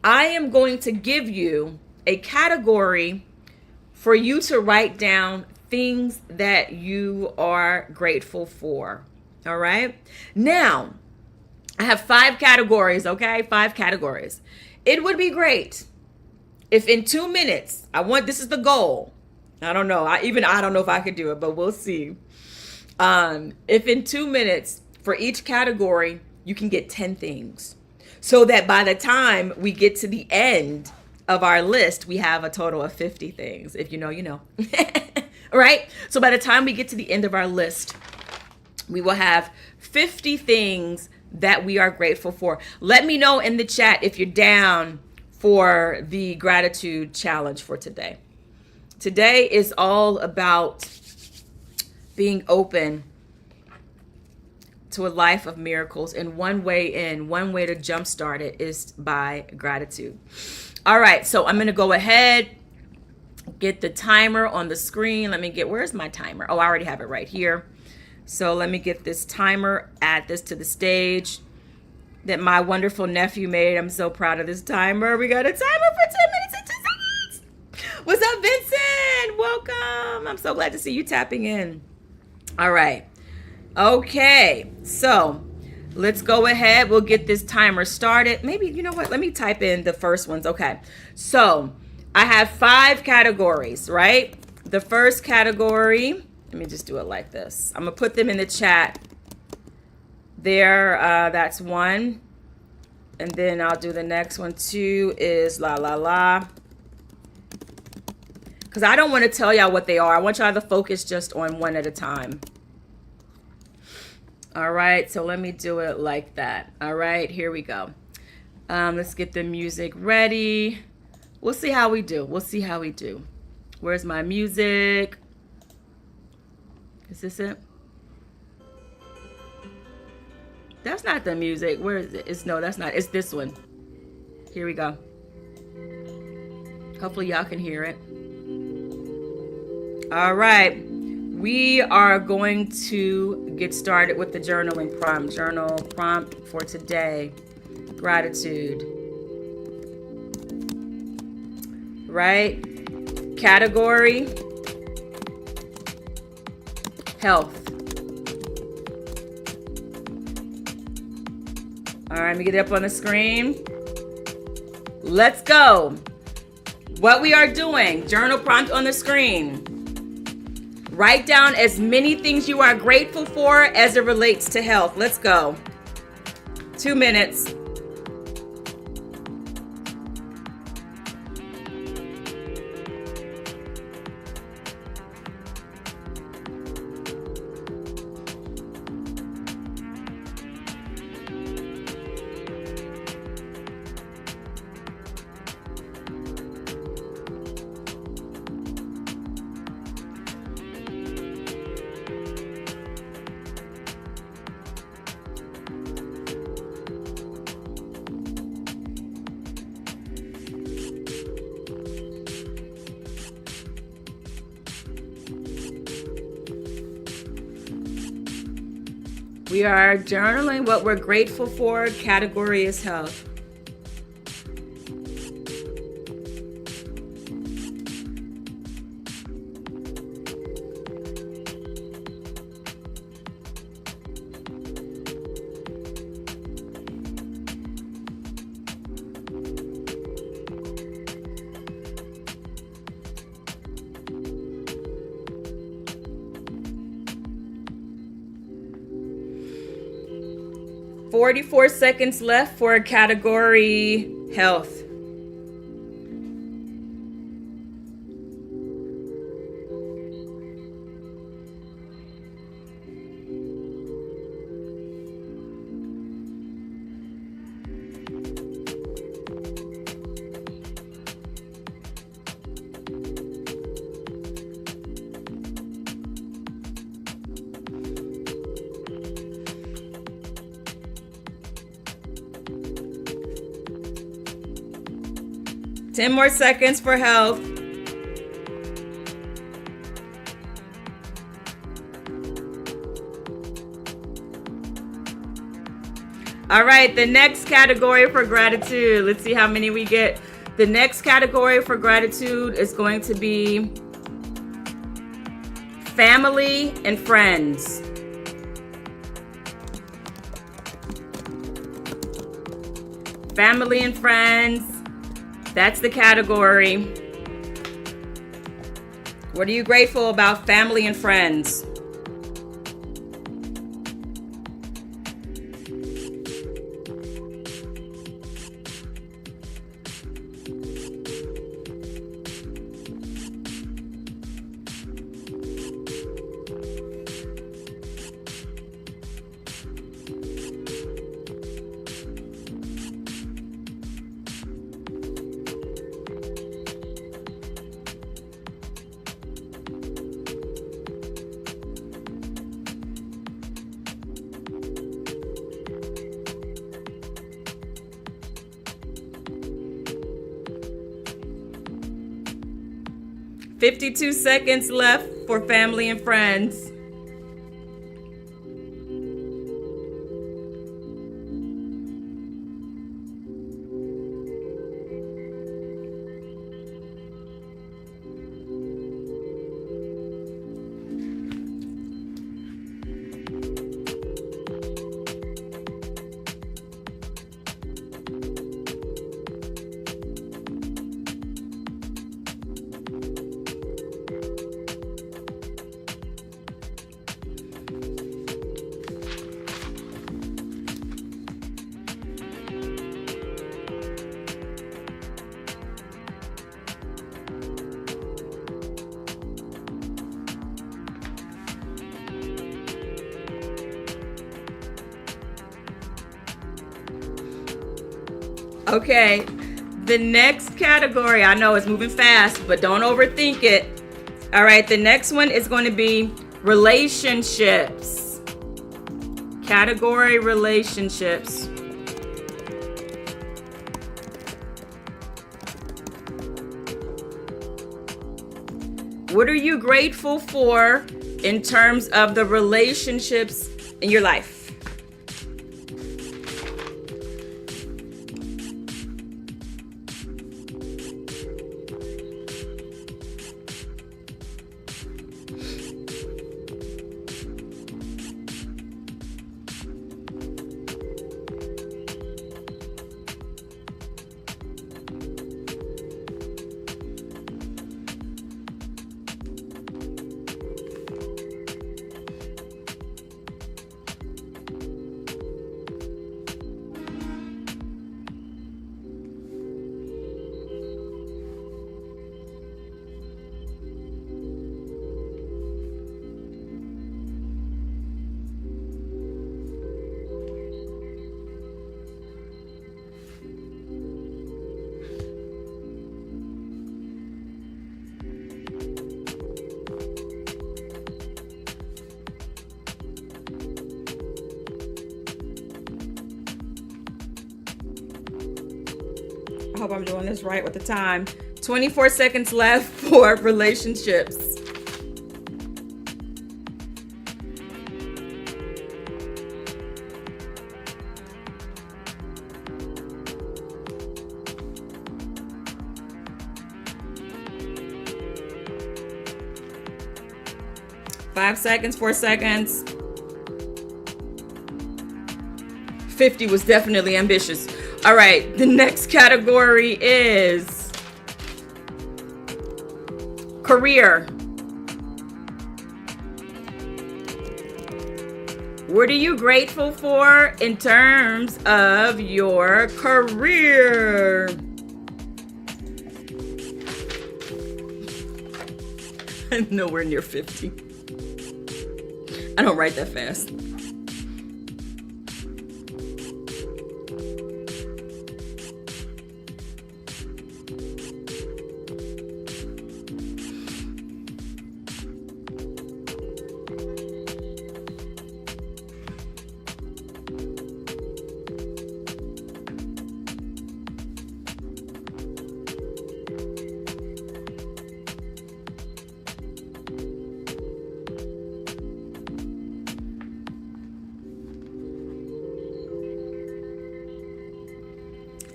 I am going to give you a category for you to write down things that you are grateful for. All right. Now, I have 5 categories, okay? 5 categories. It would be great if in 2 minutes, this is the goal. I don't know. I don't know if I could do it, but we'll see. If in 2 minutes for each category, you can get 10 things. So that by the time we get to the end of our list, we have a total of 50 things. If you know, you know. Right? So by the time we get to the end of our list, we will have 50 things that we are grateful for. Let me know in the chat if you're down for the gratitude challenge for today. Today is all about being open to a life of miracles, and one way to jumpstart it is by gratitude. All right, so I'm going to go ahead, get the timer on the screen. Where's my timer? Oh, I already have it right here. So let me get this timer, add this to the stage that my wonderful nephew made. I'm so proud of this timer. We got a timer for 10 minutes and 2 seconds. What's up, Vincent? Welcome. I'm so glad to see you tapping in. All right. Okay. So let's go ahead. We'll get this timer started. Maybe, you know what? Let me type in the first ones. Okay. So I have 5 categories, right? The first category, let me just do it like this. I'm going to put them in the chat. There, that's 1. And then I'll do the next one. 2 is la la la. Because I don't want to tell y'all what they are. I want y'all to focus just on one at a time. All right, so let me do it like that. All right, here we go. Let's get the music ready. We'll see how we do. Where's my music? Is this it? That's not the music. Where is it? No, that's not. It's this one. Here we go. Hopefully y'all can hear it. All right. We are going to get started with the journaling prompt. Journal prompt for today. Gratitude. Right? Category. Health. All right, let me get it up on the screen. Let's go. What we are doing, journal prompt on the screen. Write down as many things you are grateful for as it relates to health. Let's go. 2 minutes. We are journaling what we're grateful for. Category is health. 44 seconds left for category health. Ten more seconds for health. All right, the next category for gratitude. Let's see how many we get. The next category for gratitude is going to be family and friends. Family and friends. That's the category. What are you grateful about, family and friends? $52 seconds left for family and friends. Okay, the next category, I know it's moving fast, but don't overthink it. All right, the next one is going to be relationships. Category relationships. What are you grateful for in terms of the relationships in your life? I hope I'm doing this right with the time. 24 seconds left for relationships. Five seconds, 4 seconds. 50 was definitely ambitious. All right, the next category is career. What are you grateful for in terms of your career? I'm nowhere near 50. I don't write that fast.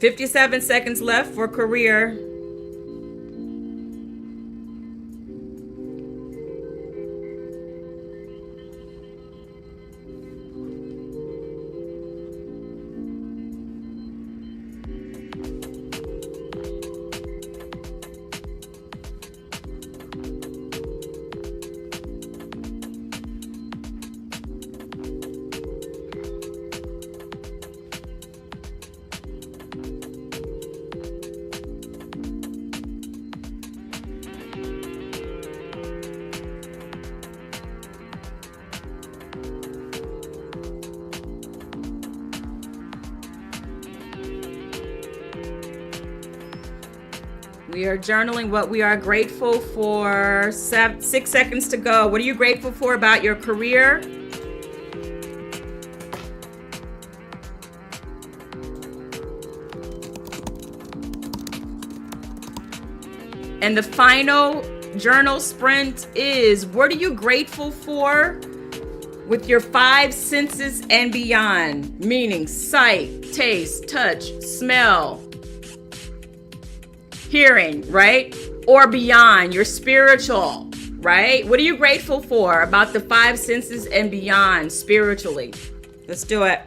$57 seconds left for career. We are journaling what we are grateful for. 6 seconds to go. What are you grateful for about your career? And the final journal sprint is, what are you grateful for with your 5 senses and beyond? Meaning sight, taste, touch, smell, hearing, right? Or beyond, your spiritual, right? What are you grateful for about the 5 senses and beyond spiritually? Let's do it.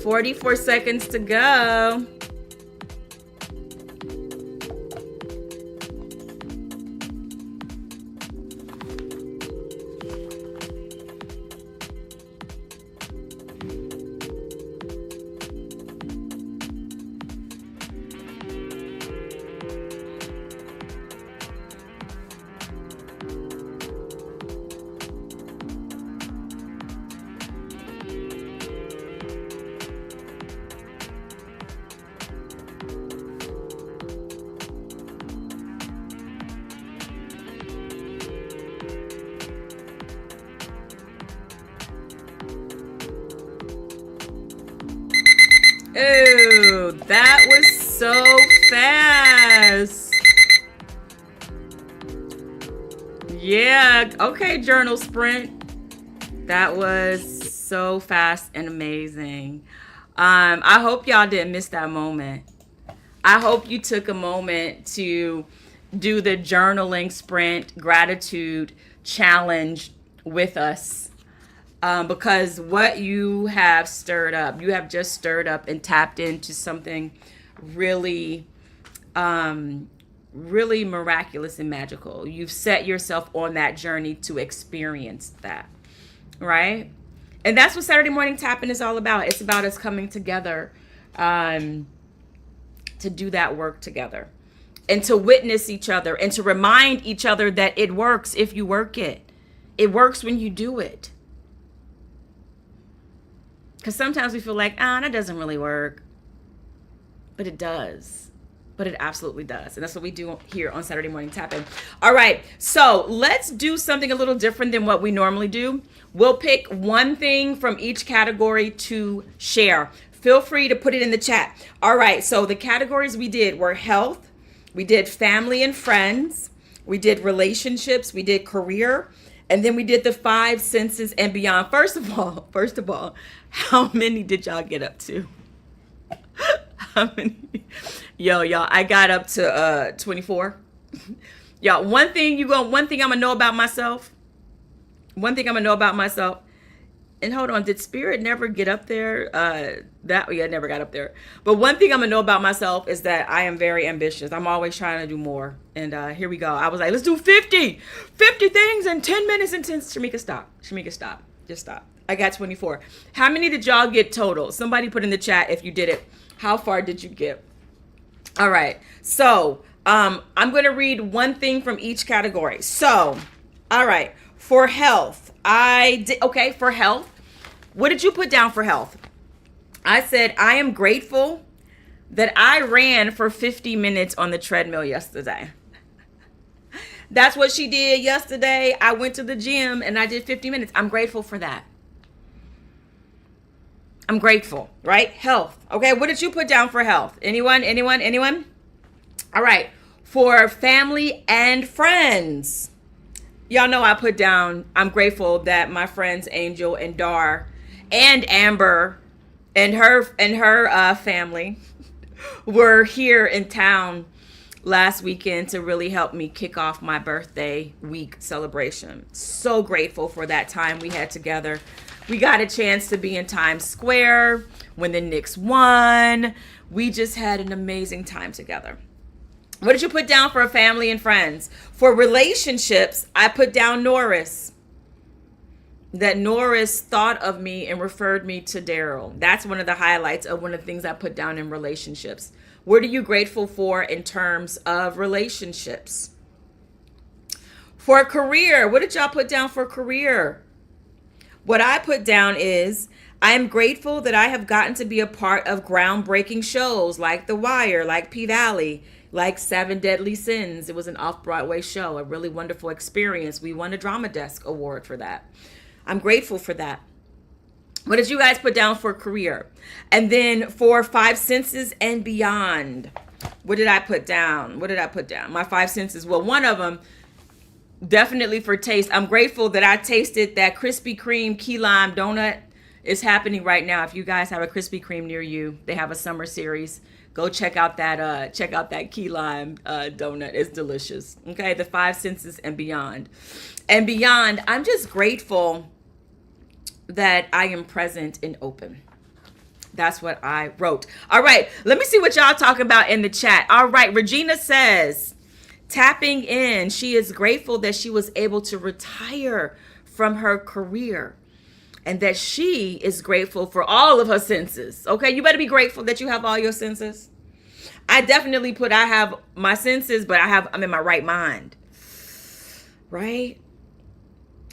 $44 seconds to go. Oh, that was so fast. Yeah, okay, journal sprint. That was so fast and amazing. I hope y'all didn't miss that moment. I hope you took a moment to do the journaling sprint gratitude challenge with us. Because what you have stirred up, you have just stirred up and tapped into something really, really miraculous and magical. You've set yourself on that journey to experience that, right? And that's what Saturday Morning Tapping is all about. It's about us coming together to do that work together and to witness each other and to remind each other that it works if you work it. It works when you do it. Because sometimes we feel like, that doesn't really work. But it does. but it absolutely does. And that's what we do here on Saturday Morning Tap-In. All right, so let's do something a little different than what we normally do. We'll pick one thing from each category to share. Feel free to put it in the chat. All right, so the categories we did were health, we did family and friends, we did relationships, we did career, and then we did the 5 senses and beyond. First of all, how many did y'all get up to? How many? Y'all, I got up to 24. Y'all, one thing I'm gonna know about myself. And hold on, did Spirit never get up there? It never got up there. But one thing I'm gonna know about myself is that I am very ambitious. I'm always trying to do more. And here we go. I was like, let's do 50 things in 10 minutes. And 10. Shamika, stop. Just stop. I got 24. How many did y'all get total? Somebody put in the chat if you did it. How far did you get? All right. So I'm going to read one thing from each category. So, all right. For health, for health. What did you put down for health? I said, I am grateful that I ran for 50 minutes on the treadmill yesterday. That's what she did yesterday. I went to the gym and I did 50 minutes. I'm grateful for that. I'm grateful, right? Health. Okay, what did you put down for health? Anyone? All right. For family and friends. Y'all know I put down, I'm grateful that my friends Angel and Dar and Amber and her family were here in town last weekend to really help me kick off my birthday week celebration. So grateful for that time we had together. We got a chance to be in Times Square when the Knicks won. We just had an amazing time together. What did you put down for family and friends? For relationships, I put down Norris. That Norris thought of me and referred me to Daryl. That's one of the highlights of one of the things I put down in relationships. What are you grateful for in terms of relationships? For career, what did y'all put down for career? What I put down is, I am grateful that I have gotten to be a part of groundbreaking shows like The Wire, like P-Valley, like 7 Deadly Sins. It was an off-Broadway show, a really wonderful experience. We won a Drama Desk Award for that. I'm grateful for that. What did you guys put down for career? And then for 5 senses and beyond, what did I put down? My 5 senses. Well, one of them, definitely for taste. I'm grateful that I tasted that Krispy Kreme key lime donut. It's happening right now. If you guys have a Krispy Kreme near you, they have a summer series. Go check out that key lime donut. It's delicious. Okay, the 5 senses and beyond. And beyond, I'm just grateful that I am present and open. That's what I wrote. All right, let me see what y'all talking about in the chat. All right, Regina says, tapping in, she is grateful that she was able to retire from her career and that she is grateful for all of her senses. Okay, you better be grateful that you have all your senses. I definitely put, I have my senses, but I'm in my right mind. Right?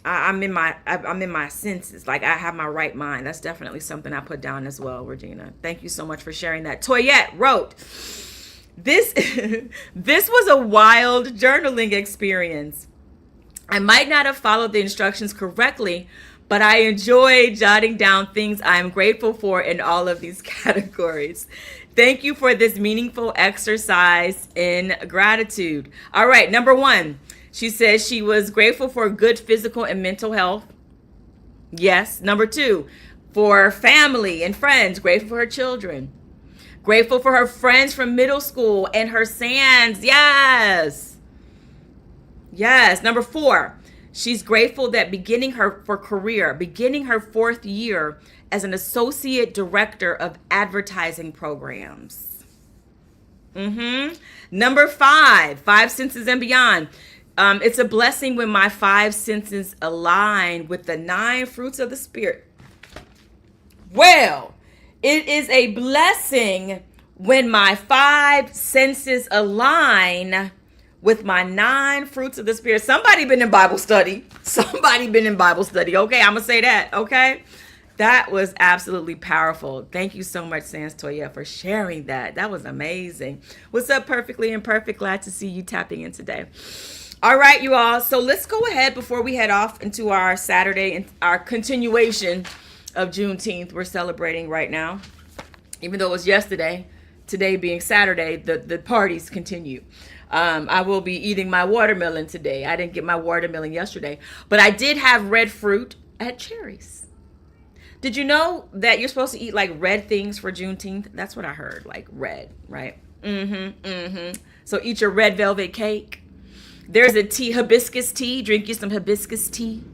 I'm in my senses. Like, I have my right mind. That's definitely something I put down as well, Regina. Thank you so much for sharing that. Toyette wrote, this was a wild journaling experience. I might not have followed the instructions correctly, but I enjoy jotting down things I'm grateful for in all of these categories. Thank you for this meaningful exercise in gratitude. All right, number 1. She says she was grateful for good physical and mental health. Yes. Number 2, for family and friends, grateful for her children. Grateful for her friends from middle school and her sands. Yes. Yes. Number 4, she's grateful that beginning her 4th year as an associate director of advertising programs. Number 5 senses and beyond. It's a blessing when my 5 senses align with the 9 fruits of the Spirit. Well, it is a blessing when my 5 senses align with my 9 fruits of the Spirit. Somebody been in Bible study. Okay, I'm going to say that, okay? That was absolutely powerful. Thank you so much, Sanstoya, for sharing that. That was amazing. What's up, Perfectly Imperfect? Glad to see you tapping in today. All right, you all. So let's go ahead before we head off into our Saturday and our continuation of Juneteenth. We're celebrating right now. Even though it was yesterday, today being Saturday, the parties continue. I will be eating my watermelon today. I didn't get my watermelon yesterday, but I did have red fruit at Cherries. Did you know that you're supposed to eat like red things for Juneteenth? That's what I heard, like red, right? So eat your red velvet cake. There's a tea, hibiscus tea. Drink you some hibiscus tea,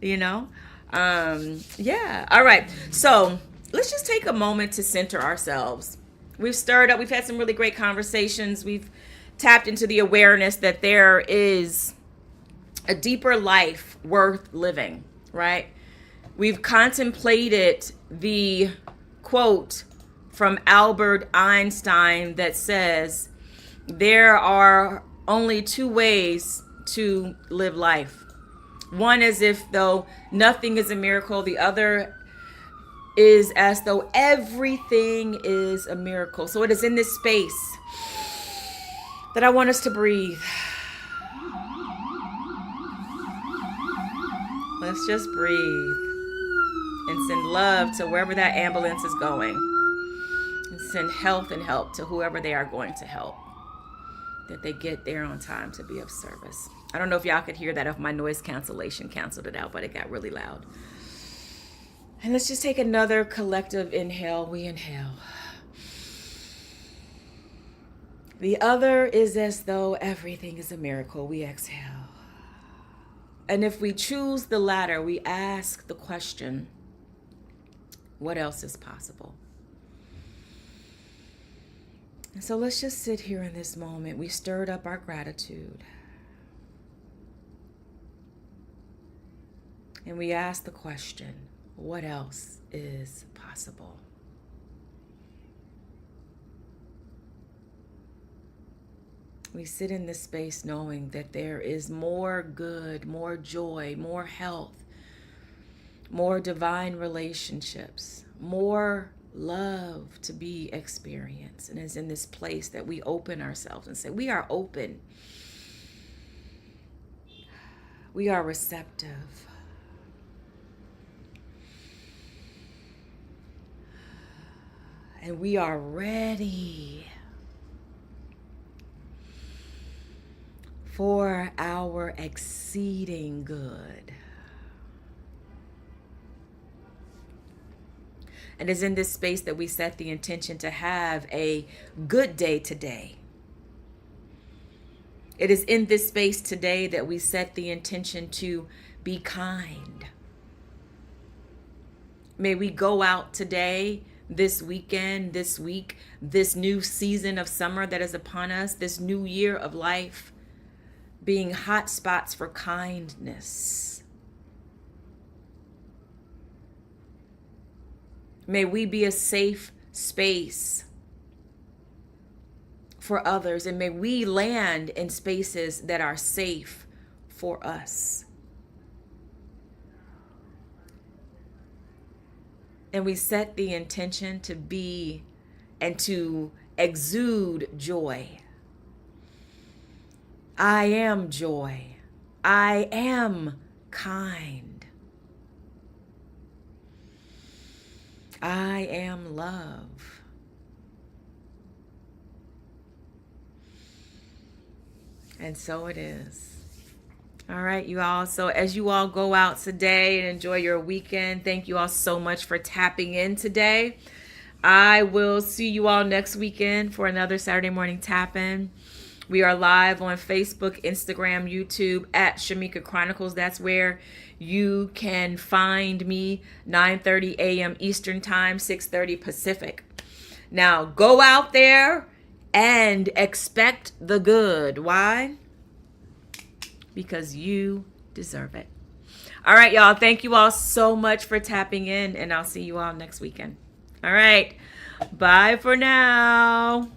you know? Yeah. All right. So let's just take a moment to center ourselves. We've stirred up. We've had some really great conversations. We've tapped into the awareness that there is a deeper life worth living, right? We've contemplated the quote from Albert Einstein that says, there are only two ways to live life. One is if though nothing is a miracle. The other is as though everything is a miracle. So it is in this space that I want us to breathe. Let's just breathe and send love to wherever that ambulance is going, and send health and help to whoever they are going to help, that they get there on time to be of service. I don't know if y'all could hear that, if my noise cancellation canceled it out, but it got really loud. And let's just take another collective inhale. We inhale. The other is as though everything is a miracle. We exhale. And if we choose the latter, we ask the question, what else is possible? And so let's just sit here in this moment. We stirred up our gratitude. And we ask the question, what else is possible? We sit in this space knowing that there is more good, more joy, more health, more divine relationships, more love to be experienced. And it's in this place that we open ourselves and say, we are open. We are receptive. And we are ready for our exceeding good. And it's in this space that we set the intention to have a good day today. It is in this space today that we set the intention to be kind. May we go out today, this weekend, this week, this new season of summer that is upon us, this new year of life, being hot spots for kindness. May we be a safe space for others, and may we land in spaces that are safe for us. And we set the intention to be and to exude joy. I am joy. I am kind. I am love. And so it is. All right, you all. So as you all go out today and enjoy your weekend, thank you all so much for tapping in today. I will see you all next weekend for another Saturday morning tap-in. We are live on Facebook, Instagram, YouTube at Shamika Chronicles. That's where you can find me, 9:30 a.m. Eastern Time, 6:30 Pacific. Now, go out there and expect the good. Why? Because you deserve it. All right, y'all. Thank you all so much for tapping in, and I'll see you all next weekend. All right. Bye for now.